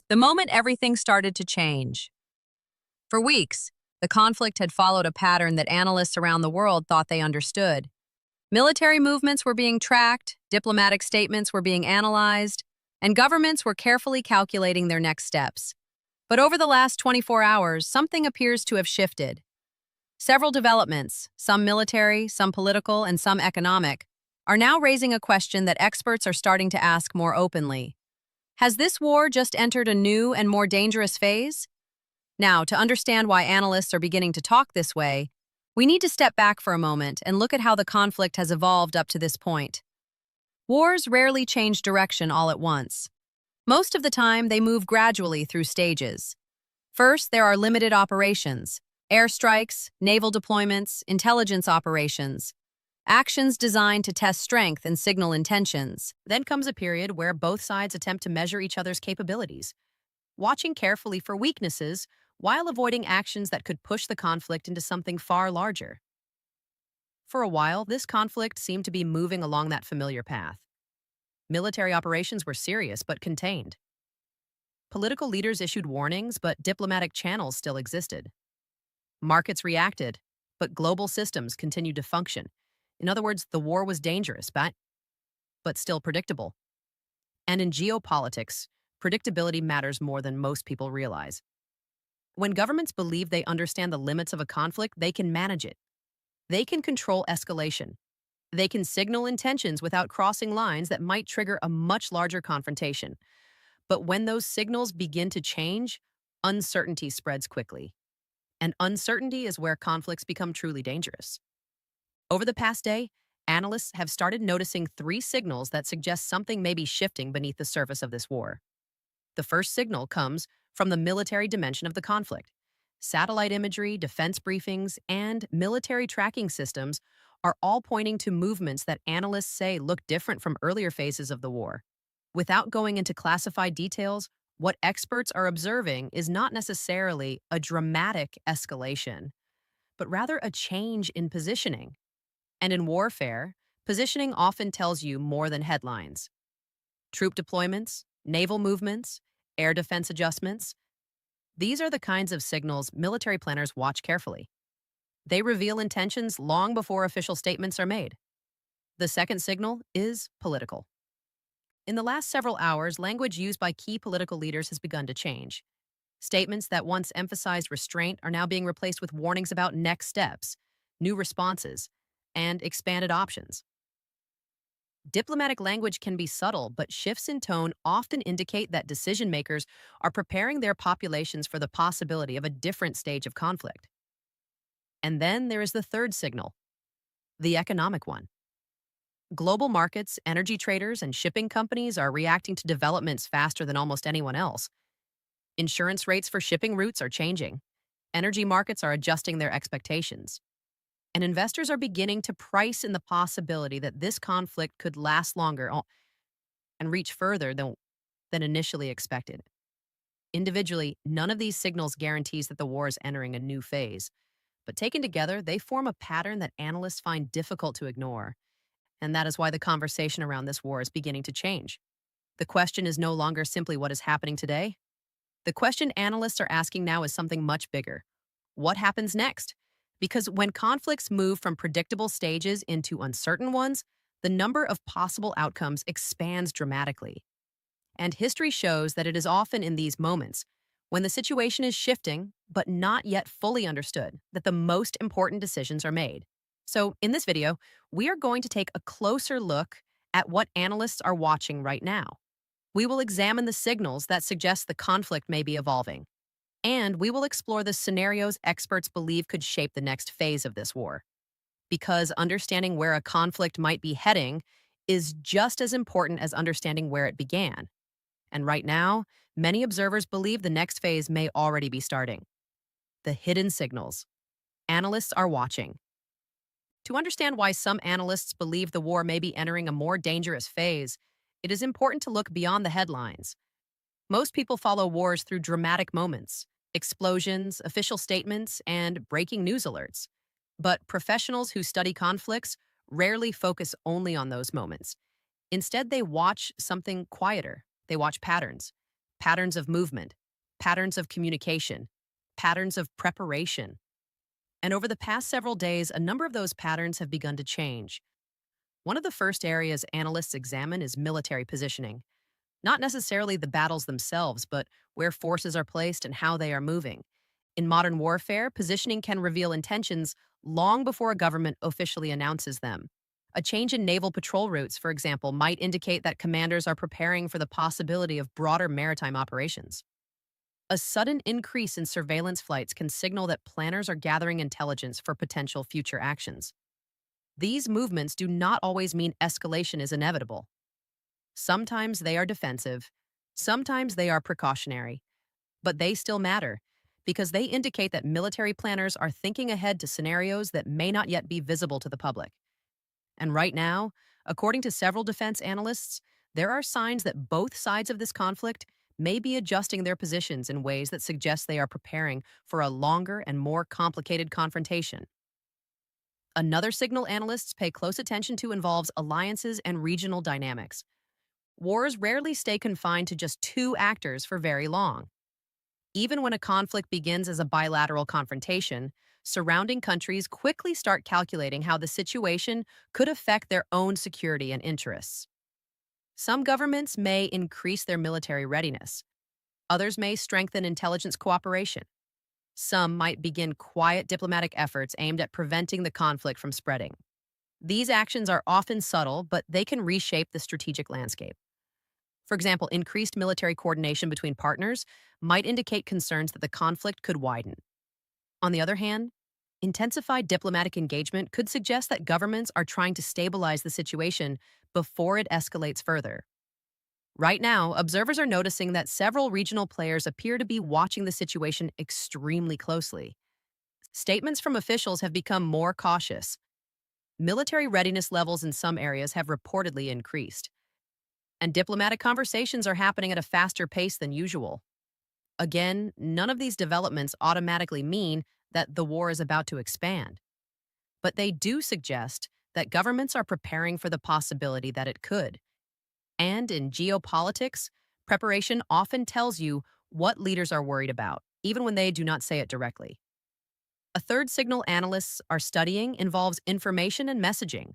the moment everything started to change. For weeks, the conflict had followed a pattern that analysts around the world thought they understood. Military movements were being tracked, diplomatic statements were being analyzed, and governments were carefully calculating their next steps. But over the last 24 hours, something appears to have shifted. Several developments, some military, some political, and some economic, are now raising a question that experts are starting to ask more openly. Has this war just entered a new and more dangerous phase? Now, to understand why analysts are beginning to talk this way, we need to step back for a moment and look at how the conflict has evolved up to this point. Wars rarely change direction all at once. Most of the time, they move gradually through stages. First, there are limited operations, airstrikes, naval deployments, intelligence operations, actions designed to test strength and signal intentions. Then comes a period where both sides attempt to measure each other's capabilities, watching carefully for weaknesses while avoiding actions that could push the conflict into something far larger. For a while, this conflict seemed to be moving along that familiar path. Military operations were serious but contained. Political leaders issued warnings, but diplomatic channels still existed. Markets reacted, but global systems continued to function. In other words, the war was dangerous, but still predictable. And in geopolitics, predictability matters more than most people realize. When governments believe they understand the limits of a conflict, they can manage it. They can control escalation. They can signal intentions without crossing lines that might trigger a much larger confrontation. But when those signals begin to change, uncertainty spreads quickly. And uncertainty is where conflicts become truly dangerous. Over the past day, analysts have started noticing three signals that suggest something may be shifting beneath the surface of this war. The first signal comes from the military dimension of the conflict. Satellite imagery, defense briefings, and military tracking systems are all pointing to movements that analysts say look different from earlier phases of the war. Without going into classified details, what experts are observing is not necessarily a dramatic escalation, but rather a change in positioning. And in warfare, positioning often tells you more than headlines. Troop deployments, naval movements, air defense adjustments, these are the kinds of signals military planners watch carefully. They reveal intentions long before official statements are made. The second signal is political. In the last several hours, language used by key political leaders has begun to change. Statements that once emphasized restraint are now being replaced with warnings about next steps, new responses, and expanded options. Diplomatic language can be subtle, but shifts in tone often indicate that decision makers are preparing their populations for the possibility of a different stage of conflict. And then there is the third signal, the economic one. Global markets, energy traders, and shipping companies are reacting to developments faster than almost anyone else. Insurance rates for shipping routes are changing. Energy markets are adjusting their expectations. And investors are beginning to price in the possibility that this conflict could last longer and reach further than initially expected. Individually, none of these signals guarantees that the war is entering a new phase. But taken together, they form a pattern that analysts find difficult to ignore. And that is why the conversation around this war is beginning to change. The question is no longer simply what is happening today. The question analysts are asking now is something much bigger. What happens next? Because when conflicts move from predictable stages into uncertain ones, the number of possible outcomes expands dramatically. And history shows that it is often in these moments, when the situation is shifting but not yet fully understood, that the most important decisions are made. So in this video, we are going to take a closer look at what analysts are watching right now. We will examine the signals that suggest the conflict may be evolving. And we will explore the scenarios experts believe could shape the next phase of this war. Because understanding where a conflict might be heading is just as important as understanding where it began. And right now, many observers believe the next phase may already be starting. The hidden signals. Analysts are watching. To understand why some analysts believe the war may be entering a more dangerous phase, it is important to look beyond the headlines. Most people follow wars through dramatic moments, explosions, official statements, and breaking news alerts. But professionals who study conflicts rarely focus only on those moments. Instead, they watch something quieter. They watch patterns. patterns of movement, patterns of communication, patterns of preparation. And over the past several days, a number of those patterns have begun to change. One of the first areas analysts examine is military positioning. Not necessarily the battles themselves, but where forces are placed and how they are moving. In modern warfare, positioning can reveal intentions long before a government officially announces them. A change in naval patrol routes, for example, might indicate that commanders are preparing for the possibility of broader maritime operations. A sudden increase in surveillance flights can signal that planners are gathering intelligence for potential future actions. These movements do not always mean escalation is inevitable. Sometimes they are defensive, sometimes they are precautionary, but they still matter because they indicate that military planners are thinking ahead to scenarios that may not yet be visible to the public. And right now, according to several defense analysts, there are signs that both sides of this conflict may be adjusting their positions in ways that suggest they are preparing for a longer and more complicated confrontation. Another signal analysts pay close attention to involves alliances and regional dynamics. Wars rarely stay confined to just two actors for very long. Even when a conflict begins as a bilateral confrontation, surrounding countries quickly start calculating how the situation could affect their own security and interests. Some governments may increase their military readiness. Others may strengthen intelligence cooperation. Some might begin quiet diplomatic efforts aimed at preventing the conflict from spreading. These actions are often subtle, but they can reshape the strategic landscape. For example, increased military coordination between partners might indicate concerns that the conflict could widen. On the other hand, intensified diplomatic engagement could suggest that governments are trying to stabilize the situation before it escalates further. Right now, observers are noticing that several regional players appear to be watching the situation extremely closely. Statements from officials have become more cautious. Military readiness levels in some areas have reportedly increased, and diplomatic conversations are happening at a faster pace than usual. Again, none of these developments automatically mean that the war is about to expand, but they do suggest that governments are preparing for the possibility that it could. And in geopolitics, preparation often tells you what leaders are worried about, even when they do not say it directly. A third signal analysts are studying involves information and messaging.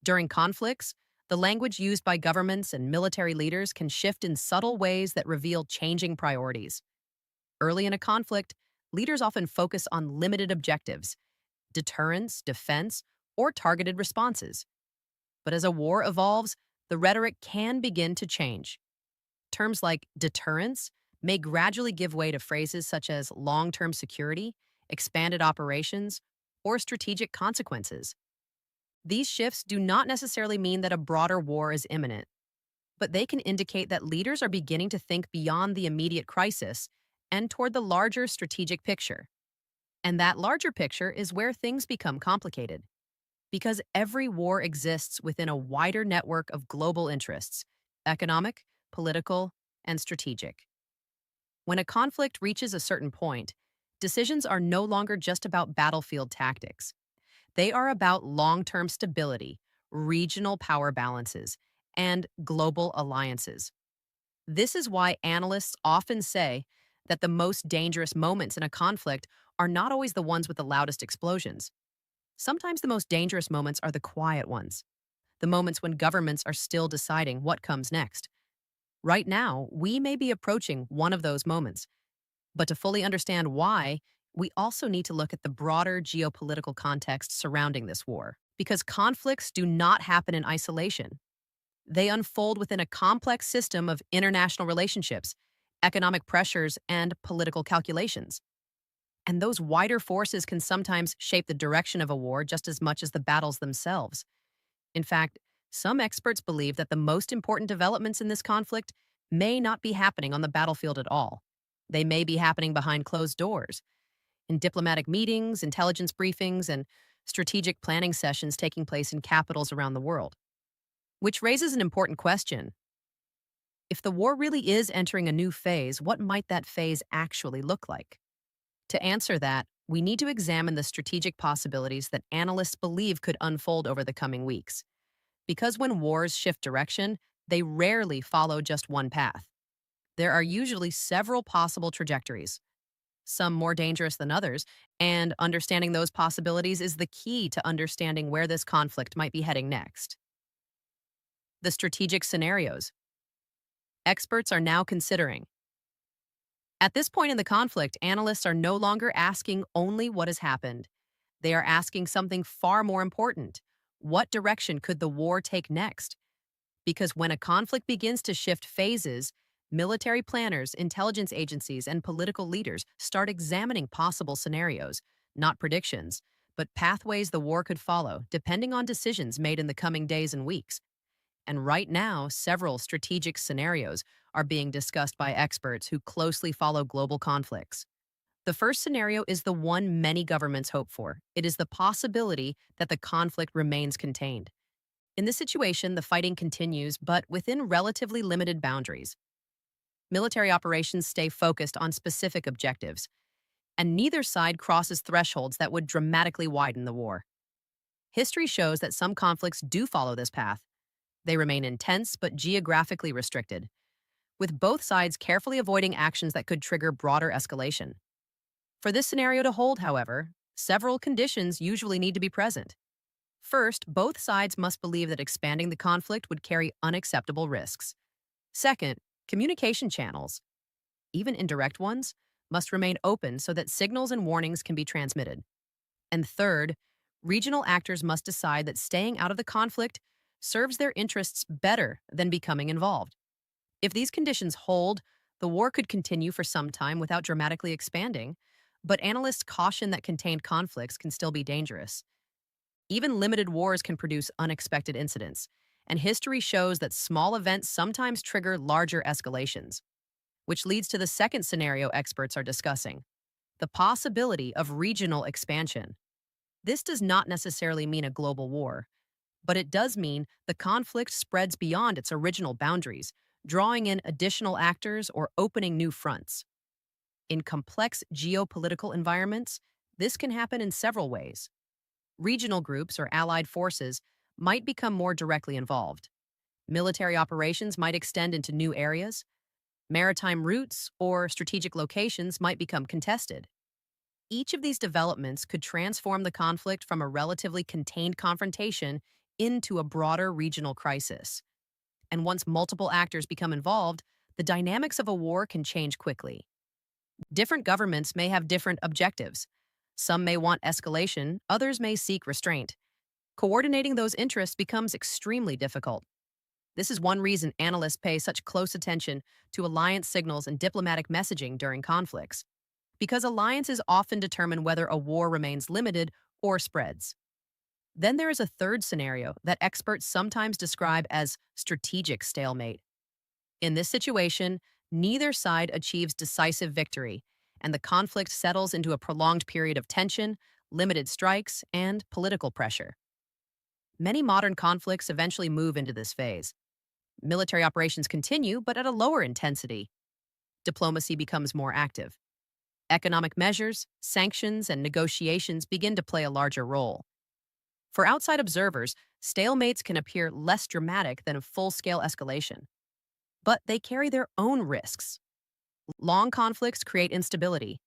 During conflicts, the language used by governments and military leaders can shift in subtle ways that reveal changing priorities. Early in a conflict, leaders often focus on limited objectives: deterrence, defense, or targeted responses. But as a war evolves, the rhetoric can begin to change. Terms like deterrence may gradually give way to phrases such as long-term security, expanded operations, or strategic consequences. These shifts do not necessarily mean that a broader war is imminent, but they can indicate that leaders are beginning to think beyond the immediate crisis and toward the larger strategic picture. And that larger picture is where things become complicated, because every war exists within a wider network of global interests: economic, political, and strategic. When a conflict reaches a certain point, decisions are no longer just about battlefield tactics. They are about long-term stability, regional power balances, and global alliances. This is why analysts often say that the most dangerous moments in a conflict are not always the ones with the loudest explosions. Sometimes the most dangerous moments are the quiet ones, the moments when governments are still deciding what comes next. Right now, we may be approaching one of those moments, but to fully understand why, we also need to look at the broader geopolitical context surrounding this war, because conflicts do not happen in isolation. They unfold within a complex system of international relationships, economic pressures, and political calculations. And those wider forces can sometimes shape the direction of a war just as much as the battles themselves. In fact, some experts believe that the most important developments in this conflict may not be happening on the battlefield at all. They may be happening behind closed doors, in diplomatic meetings, intelligence briefings, and strategic planning sessions taking place in capitals around the world. Which raises an important question. If the war really is entering a new phase, what might that phase actually look like? To answer that, we need to examine the strategic possibilities that analysts believe could unfold over the coming weeks. Because when wars shift direction, they rarely follow just one path. There are usually several possible trajectories, some more dangerous than others, and understanding those possibilities is the key to understanding where this conflict might be heading next. The strategic scenarios experts are now considering. At this point in the conflict, analysts are no longer asking only what has happened. They are asking something far more important. What direction could the war take next? Because when a conflict begins to shift phases, military planners, intelligence agencies, and political leaders start examining possible scenarios, not predictions, but pathways the war could follow, depending on decisions made in the coming days and weeks. And right now, several strategic scenarios are being discussed by experts who closely follow global conflicts. The first scenario is the one many governments hope for. It is the possibility that the conflict remains contained. In this situation, the fighting continues, but within relatively limited boundaries. Military operations stay focused on specific objectives, and neither side crosses thresholds that would dramatically widen the war. History shows that some conflicts do follow this path. They remain intense but geographically restricted, with both sides carefully avoiding actions that could trigger broader escalation. For this scenario to hold, however, several conditions usually need to be present. First, both sides must believe that expanding the conflict would carry unacceptable risks. Second, communication channels, even indirect ones, must remain open so that signals and warnings can be transmitted. And third, regional actors must decide that staying out of the conflict serves their interests better than becoming involved. If these conditions hold, the war could continue for some time without dramatically expanding, but analysts caution that contained conflicts can still be dangerous. Even limited wars can produce unexpected incidents, and history shows that small events sometimes trigger larger escalations, which leads to the second scenario experts are discussing, the possibility of regional expansion. This does not necessarily mean a global war, but it does mean the conflict spreads beyond its original boundaries, drawing in additional actors or opening new fronts. In complex geopolitical environments, this can happen in several ways. Regional groups or allied forces might become more directly involved. Military operations might extend into new areas. Maritime routes or strategic locations might become contested. Each of these developments could transform the conflict from a relatively contained confrontation into a broader regional crisis. And once multiple actors become involved, the dynamics of a war can change quickly. Different governments may have different objectives. Some may want escalation, others may seek restraint. Coordinating those interests becomes extremely difficult. This is one reason analysts pay such close attention to alliance signals and diplomatic messaging during conflicts, because alliances often determine whether a war remains limited or spreads. Then there is a third scenario that experts sometimes describe as strategic stalemate. In this situation, neither side achieves decisive victory, and the conflict settles into a prolonged period of tension, limited strikes, and political pressure. Many modern conflicts eventually move into this phase. Military operations continue, but at a lower intensity. Diplomacy becomes more active. Economic measures, sanctions, and negotiations begin to play a larger role. For outside observers, stalemates can appear less dramatic than a full-scale escalation. But they carry their own risks. Long conflicts create instability.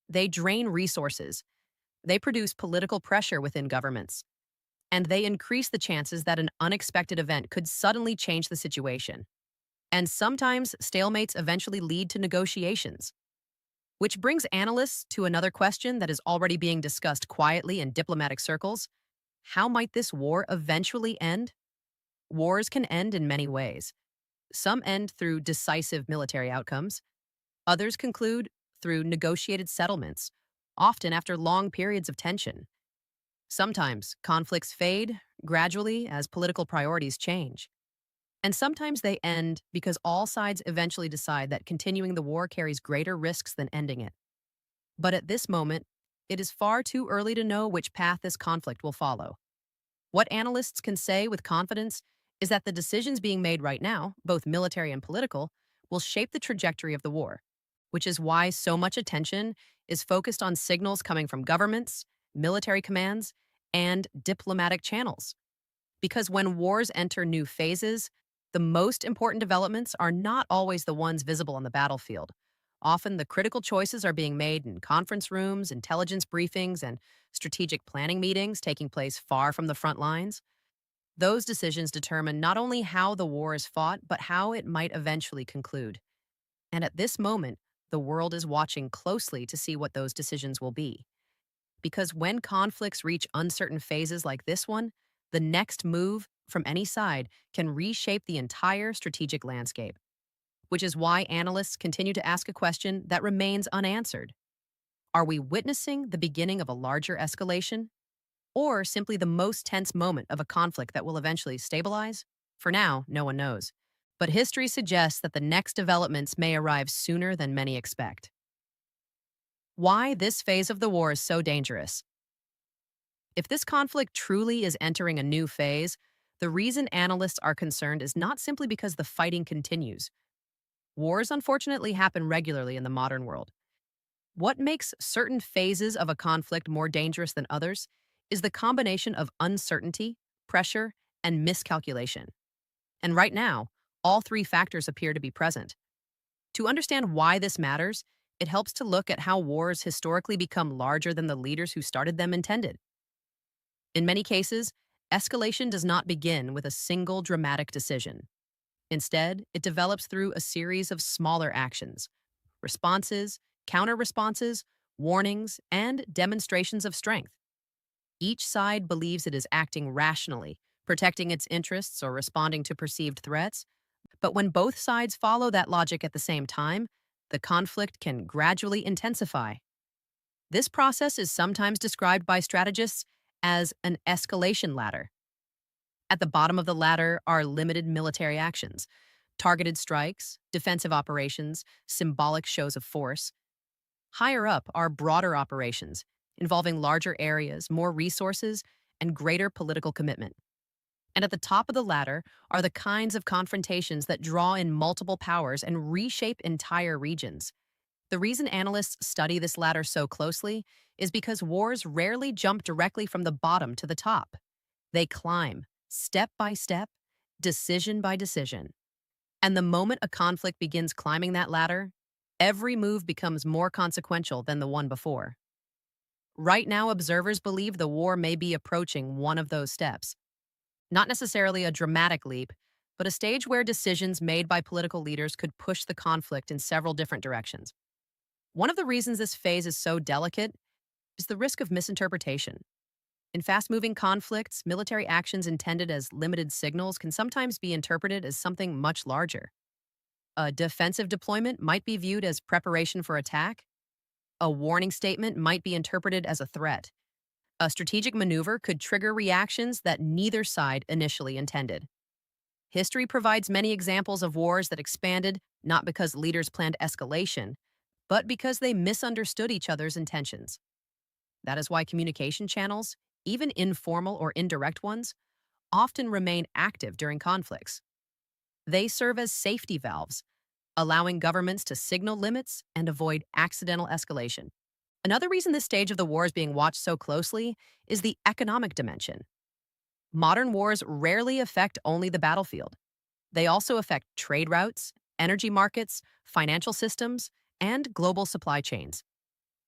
They drain resources. They produce political pressure within governments. And they increase the chances that an unexpected event could suddenly change the situation. And sometimes stalemates eventually lead to negotiations. Which brings analysts to another question that is already being discussed quietly in diplomatic circles. How might this war eventually end? Wars can end in many ways. Some end through decisive military outcomes. Others conclude through negotiated settlements, often after long periods of tension. Sometimes conflicts fade gradually as political priorities change. And sometimes they end because all sides eventually decide that continuing the war carries greater risks than ending it. But at this moment, it is far too early to know which path this conflict will follow. What analysts can say with confidence is that the decisions being made right now, both military and political, will shape the trajectory of the war, which is why so much attention is focused on signals coming from governments, military commands, and diplomatic channels. Because when wars enter new phases, The most important developments are not always the ones visible on the battlefield. Often, the critical choices are being made in conference rooms, intelligence briefings, and strategic planning meetings taking place far from the front lines. Those decisions determine not only how the war is fought, but how it might eventually conclude. And at this moment, the world is watching closely to see what those decisions will be. Because when conflicts reach uncertain phases like this one, the next move from any side can reshape the entire strategic landscape, which is why analysts continue to ask a question that remains unanswered. Are we witnessing the beginning of a larger escalation, or simply the most tense moment of a conflict that will eventually stabilize? For now, no one knows. But history suggests that the next developments may arrive sooner than many expect. Why this phase of the war is so dangerous? If this conflict truly is entering a new phase, the reason analysts are concerned is not simply because the fighting continues. Wars unfortunately happen regularly in the modern world. What makes certain phases of a conflict more dangerous than others is the combination of uncertainty, pressure, and miscalculation. And right now, all three factors appear to be present. To understand why this matters, it helps to look at how wars historically become larger than the leaders who started them intended. In many cases, escalation does not begin with a single dramatic decision. Instead, it develops through a series of smaller actions, responses, counter-responses, warnings, and demonstrations of strength. Each side believes it is acting rationally, protecting its interests or responding to perceived threats. But when both sides follow that logic at the same time, the conflict can gradually intensify. This process is sometimes described by strategists as an escalation ladder. At the bottom of the ladder are limited military actions, targeted strikes, defensive operations, symbolic shows of force. Higher up are broader operations, involving larger areas, more resources, and greater political commitment. And at the top of the ladder are the kinds of confrontations that draw in multiple powers and reshape entire regions. The reason analysts study this ladder so closely is because wars rarely jump directly from the bottom to the top. They climb, step by step, decision by decision. And the moment a conflict begins climbing that ladder, every move becomes more consequential than the one before. Right now, observers believe the war may be approaching one of those steps. Not necessarily a dramatic leap, but a stage where decisions made by political leaders could push the conflict in several different directions. One of the reasons this phase is so delicate is the risk of misinterpretation. In fast-moving conflicts, military actions intended as limited signals can sometimes be interpreted as something much larger. A defensive deployment might be viewed as preparation for attack. A warning statement might be interpreted as a threat. A strategic maneuver could trigger reactions that neither side initially intended. History provides many examples of wars that expanded not because leaders planned escalation, but because they misunderstood each other's intentions. That is why communication channels, even informal or indirect ones, often remain active during conflicts. They serve as safety valves, allowing governments to signal limits and avoid accidental escalation. Another reason this stage of the war is being watched so closely is the economic dimension. Modern wars rarely affect only the battlefield. They also affect trade routes, energy markets, financial systems, and global supply chains.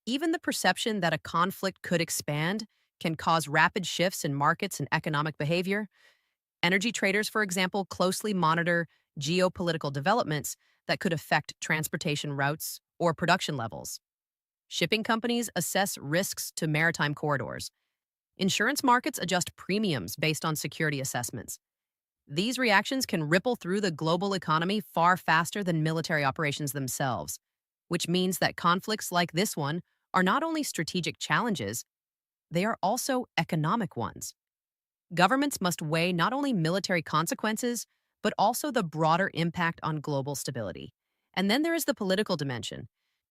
Even the perception that a conflict could expand can cause rapid shifts in markets and economic behavior. Energy traders, for example, closely monitor geopolitical developments that could affect transportation routes or production levels. Shipping companies assess risks to maritime corridors. Insurance markets adjust premiums based on security assessments. These reactions can ripple through the global economy far faster than military operations themselves, which means that conflicts like this one are not only strategic challenges, they are also economic ones. Governments must weigh not only military consequences, but also the broader impact on global stability. And then there is the political dimension.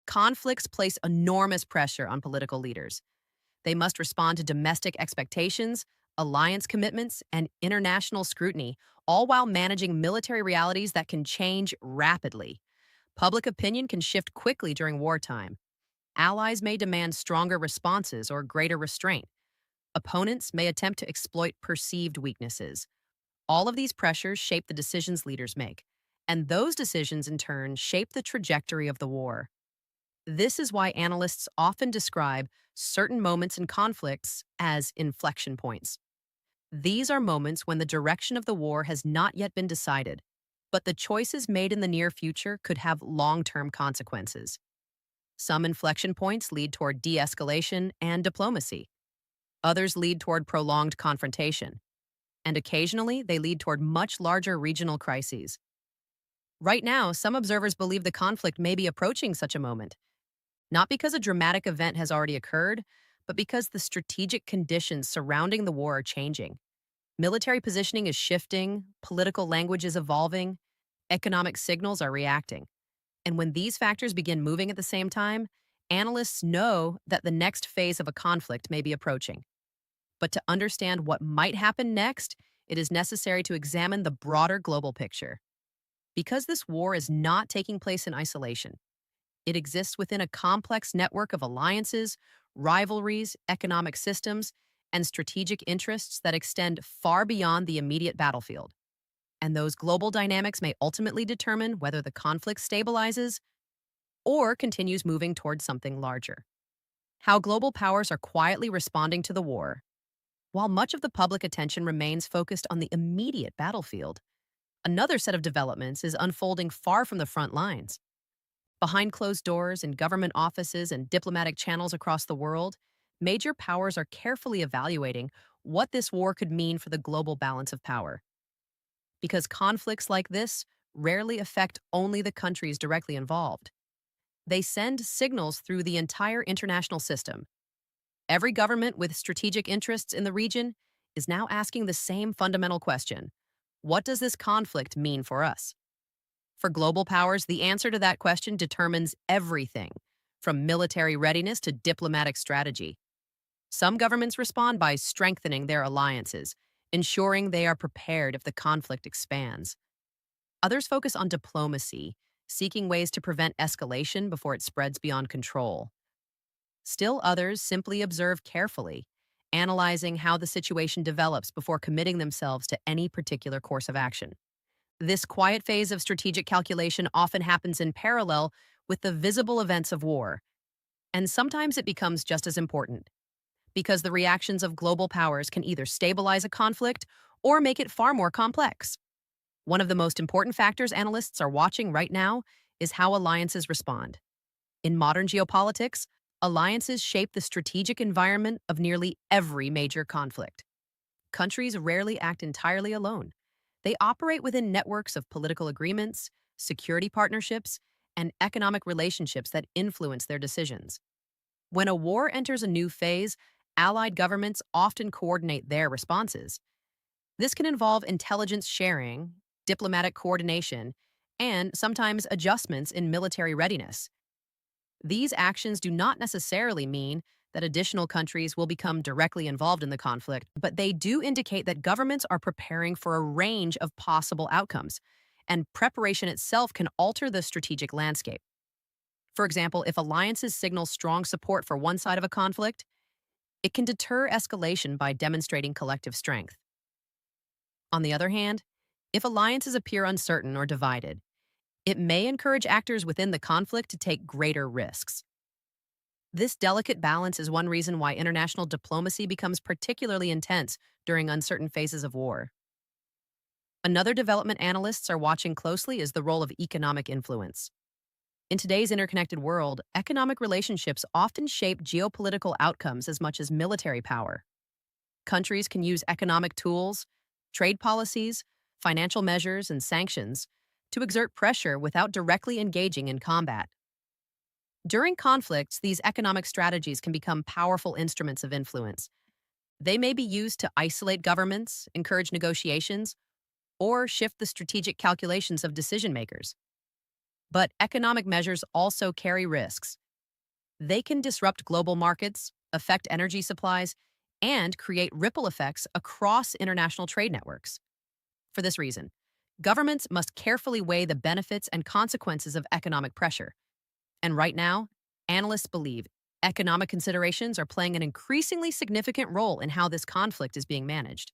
Conflicts place enormous pressure on political leaders. They must respond to domestic expectations, alliance commitments, and international scrutiny, all while managing military realities that can change rapidly. Public opinion can shift quickly during wartime. Allies may demand stronger responses or greater restraint. Opponents may attempt to exploit perceived weaknesses. All of these pressures shape the decisions leaders make, and those decisions in turn shape the trajectory of the war. This is why analysts often describe certain moments in conflicts as inflection points. These are moments when the direction of the war has not yet been decided, but the choices made in the near future could have long term consequences. Some inflection points lead toward de escalation and diplomacy, others lead toward prolonged confrontation, and occasionally they lead toward much larger regional crises. Right now, some observers believe the conflict may be approaching such a moment, not because a dramatic event has already occurred, but because the strategic conditions surrounding the war are changing. Military positioning is shifting, political language is evolving, economic signals are reacting. And when these factors begin moving at the same time, analysts know that the next phase of a conflict may be approaching. But to understand what might happen next, it is necessary to examine the broader global picture. Because this war is not taking place in isolation, it exists within a complex network of alliances, rivalries, economic systems, and strategic interests that extend far beyond the immediate battlefield. And those global dynamics may ultimately determine whether the conflict stabilizes or continues moving towards something larger. How global powers are quietly responding to the war. While much of the public attention remains focused on the immediate battlefield, another set of developments is unfolding far from the front lines. Behind closed doors in government offices and diplomatic channels across the world, major powers are carefully evaluating what this war could mean for the global balance of power. Because conflicts like this rarely affect only the countries directly involved. They send signals through the entire international system. Every government with strategic interests in the region is now asking the same fundamental question: what does this conflict mean for us? For global powers, the answer to that question determines everything, from military readiness to diplomatic strategy. Some governments respond by strengthening their alliances, ensuring they are prepared if the conflict expands. Others focus on diplomacy, seeking ways to prevent escalation before it spreads beyond control. Still others simply observe carefully, analyzing how the situation develops before committing themselves to any particular course of action. This quiet phase of strategic calculation often happens in parallel with the visible events of war, and sometimes it becomes just as important, because the reactions of global powers can either stabilize a conflict or make it far more complex. One of the most important factors analysts are watching right now is how alliances respond. In modern geopolitics, alliances shape the strategic environment of nearly every major conflict. Countries rarely act entirely alone. They operate within networks of political agreements, security partnerships, and economic relationships that influence their decisions. When a war enters a new phase, allied governments often coordinate their responses. This can involve intelligence sharing, diplomatic coordination, and sometimes adjustments in military readiness. These actions do not necessarily mean that additional countries will become directly involved in the conflict, but they do indicate that governments are preparing for a range of possible outcomes, and preparation itself can alter the strategic landscape. For example, if alliances signal strong support for one side of a conflict, it can deter escalation by demonstrating collective strength. On the other hand, if alliances appear uncertain or divided, it may encourage actors within the conflict to take greater risks. This delicate balance is one reason why international diplomacy becomes particularly intense during uncertain phases of war. Another development analysts are watching closely is the role of economic influence. In today's interconnected world, economic relationships often shape geopolitical outcomes as much as military power. Countries can use economic tools, trade policies, financial measures, and sanctions to exert pressure without directly engaging in combat. During conflicts, these economic strategies can become powerful instruments of influence. They may be used to isolate governments, encourage negotiations, or shift the strategic calculations of decision makers. But economic measures also carry risks. They can disrupt global markets, affect energy supplies, and create ripple effects across international trade networks. For this reason, governments must carefully weigh the benefits and consequences of economic pressure. And right now, analysts believe economic considerations are playing an increasingly significant role in how this conflict is being managed.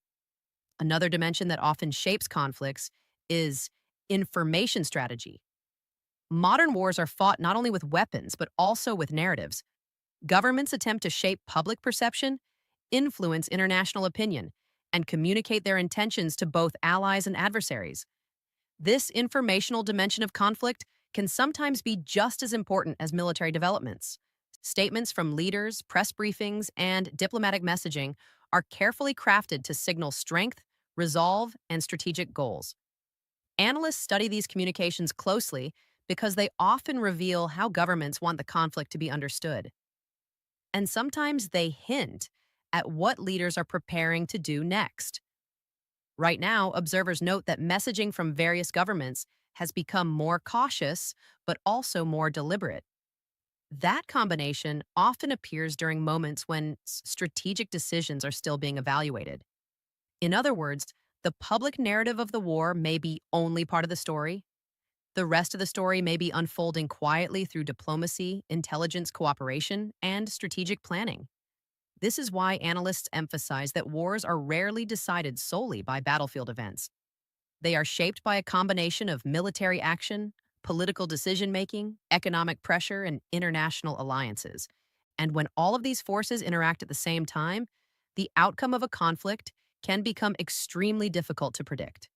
Another dimension that often shapes conflicts is information strategy. Modern wars are fought not only with weapons, but also with narratives. Governments attempt to shape public perception, influence international opinion, and communicate their intentions to both allies and adversaries. This informational dimension of conflict can sometimes be just as important as military developments. Statements from leaders, press briefings, and diplomatic messaging are carefully crafted to signal strength, resolve, and strategic goals. Analysts study these communications closely because they often reveal how governments want the conflict to be understood. And sometimes they hint at what leaders are preparing to do next. Right now, observers note that messaging from various governments has become more cautious, but also more deliberate. That combination often appears during moments when strategic decisions are still being evaluated. In other words, the public narrative of the war may be only part of the story. The rest of the story may be unfolding quietly through diplomacy, intelligence cooperation, and strategic planning. This is why analysts emphasize that wars are rarely decided solely by battlefield events. They are shaped by a combination of military action, political decision making, economic pressure, and international alliances. And when all of these forces interact at the same time, the outcome of a conflict can become extremely difficult to predict.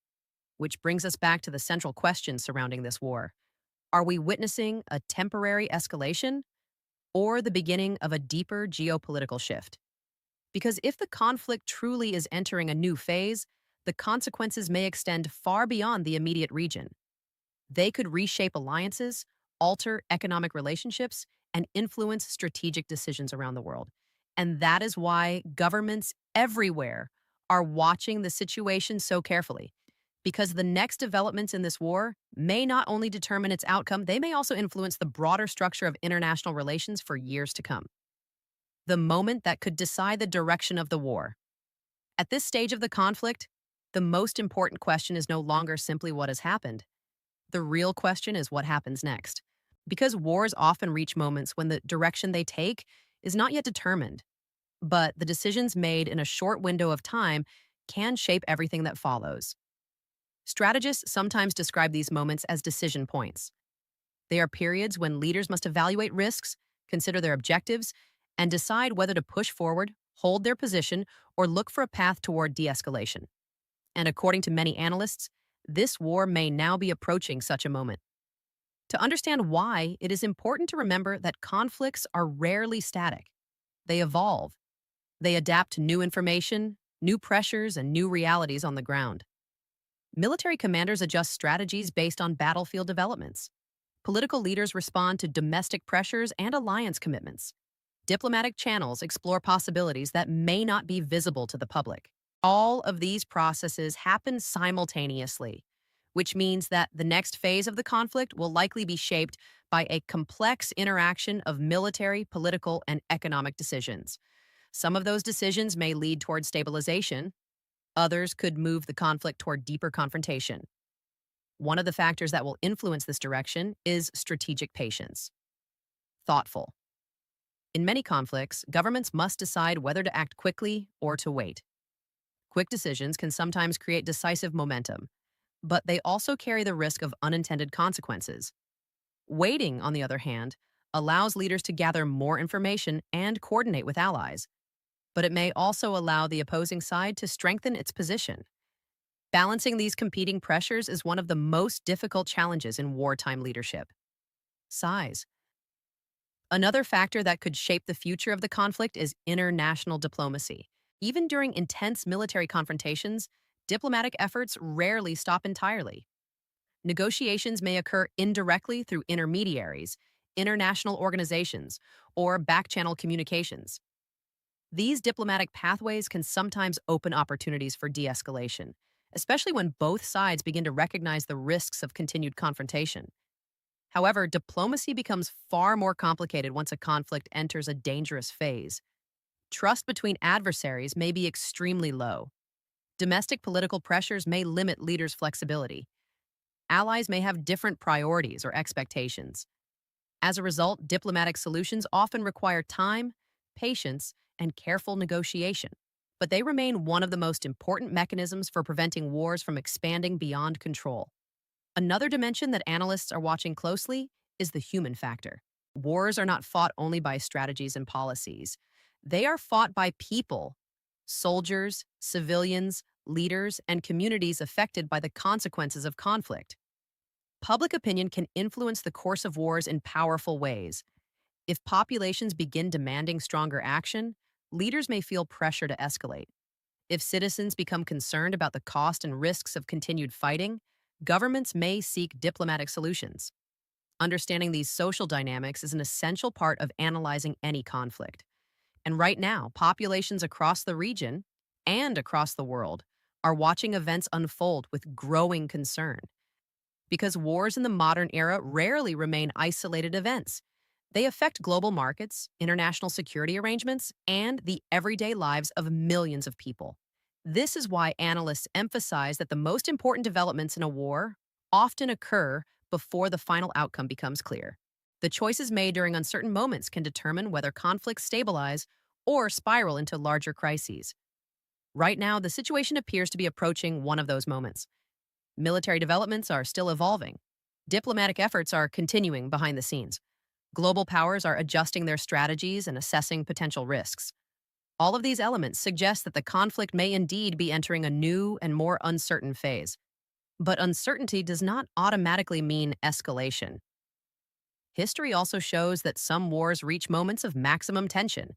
Which brings us back to the central question surrounding this war. Are we witnessing a temporary escalation or the beginning of a deeper geopolitical shift? Because if the conflict truly is entering a new phase, the consequences may extend far beyond the immediate region. They could reshape alliances, alter economic relationships, and influence strategic decisions around the world. And that is why governments everywhere are watching the situation so carefully. Because the next developments in this war may not only determine its outcome, they may also influence the broader structure of international relations for years to come. The moment that could decide the direction of the war. At this stage of the conflict, the most important question is no longer simply what has happened. The real question is what happens next. Because wars often reach moments when the direction they take is not yet determined, but the decisions made in a short window of time can shape everything that follows. Strategists sometimes describe these moments as decision points. They are periods when leaders must evaluate risks, consider their objectives, and decide whether to push forward, hold their position, or look for a path toward de-escalation. And according to many analysts, this war may now be approaching such a moment. To understand why, it is important to remember that conflicts are rarely static. They evolve. They adapt to new information, new pressures, and new realities on the ground. Military commanders adjust strategies based on battlefield developments. Political leaders respond to domestic pressures and alliance commitments. Diplomatic channels explore possibilities that may not be visible to the public. All of these processes happen simultaneously, which means that the next phase of the conflict will likely be shaped by a complex interaction of military, political, and economic decisions. Some of those decisions may lead toward stabilization. Others could move the conflict toward deeper confrontation. One of the factors that will influence this direction is strategic patience. Thoughtful. In many conflicts, governments must decide whether to act quickly or to wait. Quick decisions can sometimes create decisive momentum, but they also carry the risk of unintended consequences. Waiting, on the other hand, allows leaders to gather more information and coordinate with allies, but it may also allow the opposing side to strengthen its position. Balancing these competing pressures is one of the most difficult challenges in wartime leadership. Size. Another factor that could shape the future of the conflict is international diplomacy. Even during intense military confrontations, diplomatic efforts rarely stop entirely. Negotiations may occur indirectly through intermediaries, international organizations, or back-channel communications. These diplomatic pathways can sometimes open opportunities for de-escalation, especially when both sides begin to recognize the risks of continued confrontation. However, diplomacy becomes far more complicated once a conflict enters a dangerous phase. Trust between adversaries may be extremely low. Domestic political pressures may limit leaders' flexibility. Allies may have different priorities or expectations. As a result, diplomatic solutions often require time, patience, and careful negotiation. but they remain one of the most important mechanisms for preventing wars from expanding beyond control. Another dimension that analysts are watching closely is the human factor. Wars are not fought only by strategies and policies. They are fought by people, soldiers, civilians, leaders, and communities affected by the consequences of conflict. Public opinion can influence the course of wars in powerful ways. If populations begin demanding stronger action, leaders may feel pressure to escalate. If citizens become concerned about the cost and risks of continued fighting, governments may seek diplomatic solutions. Understanding these social dynamics is an essential part of analyzing any conflict. And right now, populations across the region and across the world are watching events unfold with growing concern. Because wars in the modern era rarely remain isolated events. They affect global markets, international security arrangements, and the everyday lives of millions of people. This is why analysts emphasize that the most important developments in a war often occur before the final outcome becomes clear. The choices made during uncertain moments can determine whether conflicts stabilize or spiral into larger crises. Right now, the situation appears to be approaching one of those moments. Military developments are still evolving. Diplomatic efforts are continuing behind the scenes. Global powers are adjusting their strategies and assessing potential risks. All of these elements suggest that the conflict may indeed be entering a new and more uncertain phase. But uncertainty does not automatically mean escalation. History also shows that some wars reach moments of maximum tension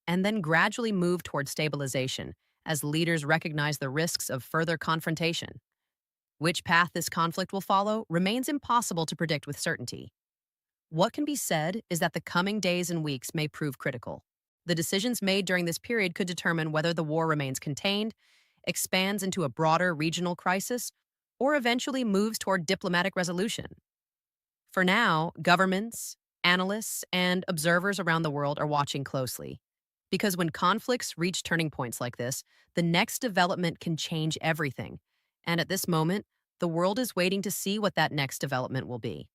and then gradually move toward stabilization as leaders recognize the risks of further confrontation. Which path this conflict will follow remains impossible to predict with certainty. What can be said is that the coming days and weeks may prove critical. The decisions made during this period could determine whether the war remains contained, expands into a broader regional crisis, or eventually moves toward diplomatic resolution. For now, governments, analysts, and observers around the world are watching closely. Because when conflicts reach turning points like this, the next development can change everything. And at this moment, the world is waiting to see what that next development will be.